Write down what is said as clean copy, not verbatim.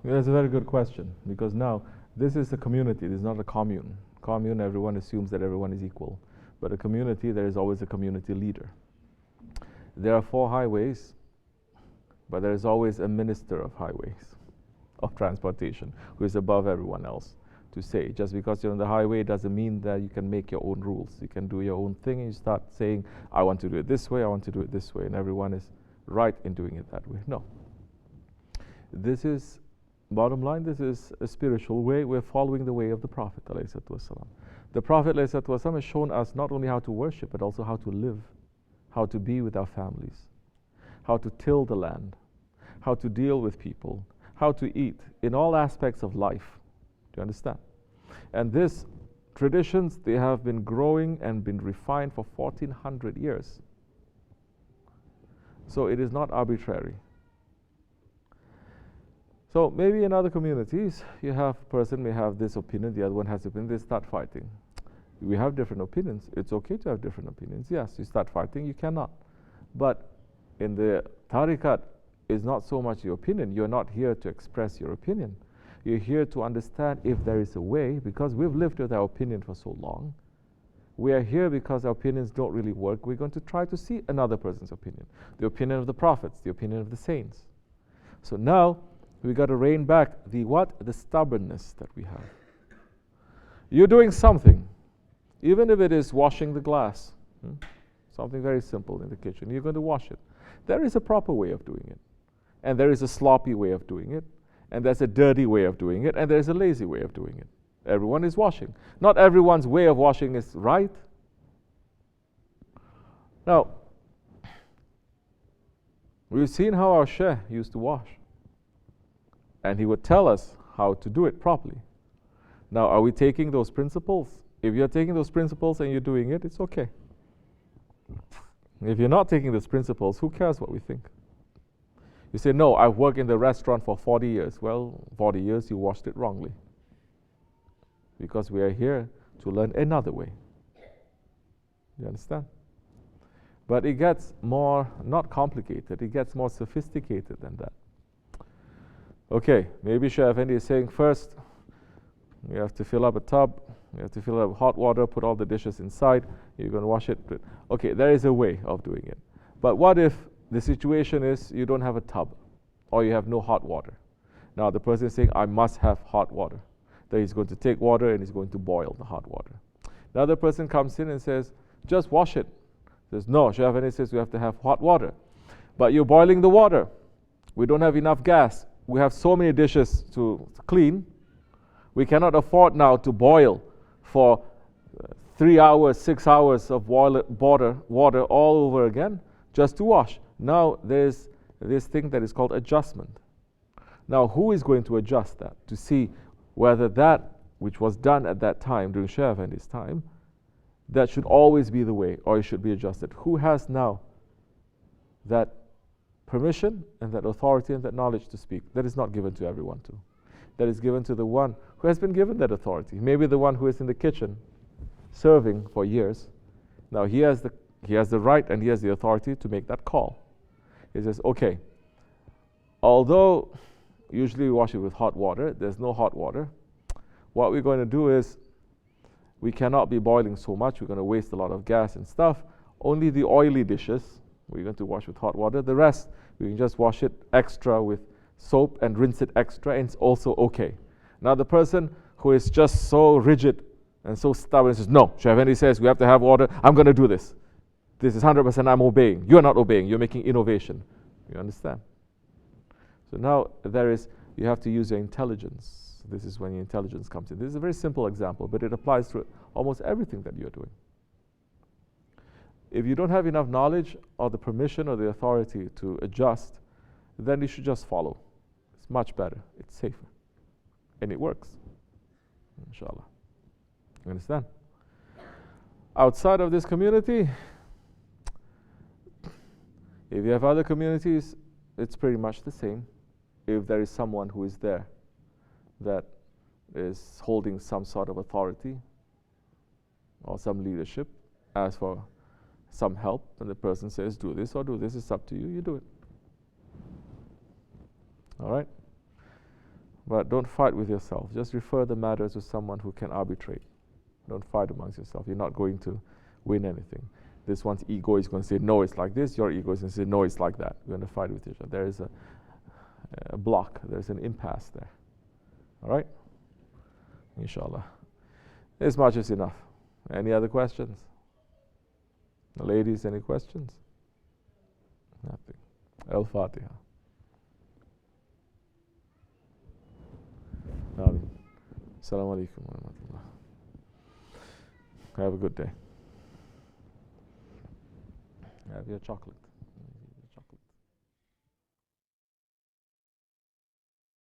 That's a very good question, because now this is a community, this is not a commune. Commune, everyone assumes that everyone is equal. But a community, there is always a community leader. There are 4 highways, but there is always a minister of highways, of transportation, who is above everyone else to say. Just because you're on the highway doesn't mean that you can make your own rules. You can do your own thing and you start saying, I want to do it this way, I want to do it this way, and everyone is right in doing it that way. No. This is, bottom line, this is a spiritual way. We're following the way of the Prophet ﷺ. The Prophet ﷺ has shown us not only how to worship, but also how to live, how to be with our families, how to till the land, how to deal with people, how to eat, in all aspects of life. Do you understand? And these traditions, they have been growing and been refined for 1400 years. So it is not arbitrary. So maybe in other communities, you have a person may have this opinion, the other one has opinion, they start fighting. We have different opinions. It's okay to have different opinions. Yes, you start fighting, you cannot. But in the tariqat, it's not so much your opinion. You're not here to express your opinion. You're here to understand if there is a way, because we've lived with our opinion for so long. We are here because our opinions don't really work. We're going to try to see another person's opinion. The opinion of the prophets, the opinion of the saints. So now, we got to rein back the what? The stubbornness that we have. You're doing something, even if it is washing the glass, something very simple in the kitchen, you're going to wash it. There is a proper way of doing it, and there is a sloppy way of doing it, and there's a dirty way of doing it, and there's a lazy way of doing it. Everyone is washing. Not everyone's way of washing is right. Now, we've seen how our Shaykh used to wash, and he would tell us how to do it properly. Now, are we taking those principles? If you're taking those principles and you're doing it, it's okay. If you're not taking those principles, who cares what we think? You say, no, I've worked in the restaurant for 40 years. Well, 40 years, you washed it wrongly. Because we are here to learn another way. You understand? But it gets more, not complicated, it gets more sophisticated than that. Okay, maybe Shaykh Efendi is saying first, you have to fill up a tub, you have to fill up hot water, put all the dishes inside, you're going to wash it. Okay, there is a way of doing it. But what if the situation is you don't have a tub, or you have no hot water? Now the person is saying, I must have hot water. Then he's going to take water and he's going to boil the hot water. The other person comes in and says, just wash it. He says, no, Shaykh Efendi says we have to have hot water. But you're boiling the water. We don't have enough gas. We have so many dishes to clean. We cannot afford now to boil for 3 hours, 6 hours of water all over again just to wash. Now there's this thing that is called adjustment. Now who is going to adjust that to see whether that which was done at that time during Shaykh Efendi's time, that should always be the way, or it should be adjusted? Who has now that permission and that authority and that knowledge to speak? That is not given to everyone too. That is given to the one who has been given that authority. Maybe the one who is in the kitchen serving for years. Now he has the right and he has the authority to make that call. He says, okay, although usually we wash it with hot water, there's no hot water. What we're going to do is, we cannot be boiling so much, we're going to waste a lot of gas and stuff. Only the oily dishes we're going to wash with hot water. The rest, we can just wash it extra with soap and rinse it extra, and it's also okay. Now the person who is just so rigid and so stubborn says, no, Shaykh Efendi says we have to have water, I'm going to do this. This is 100% I'm obeying. You're not obeying, you're making innovation. You understand? So now you have to use your intelligence. This is when your intelligence comes in. This is a very simple example, but it applies to almost everything that you're doing. If you don't have enough knowledge or the permission or the authority to adjust, then you should just follow. It's much better. It's safer. And it works. Inshallah. You understand? Outside of this community, if you have other communities, it's pretty much the same. If there is someone who is there that is holding some sort of authority or some leadership, as for some help, and the person says, do this or do this, it's up to you, you do it. All right? But don't fight with yourself. Just refer the matter to someone who can arbitrate. Don't fight amongst yourself. You're not going to win anything. This one's ego is going to say, no, it's like this. Your ego is going to say, no, it's like that. We're going to fight with each other. There is a block. There's an impasse there. All right? Inshallah. This much is enough. Any other questions? Ladies, any questions? Nothing. Al-Fatiha. Amin. Assalamu alaikum wa rahmatullah. Have a good day. Have your chocolate.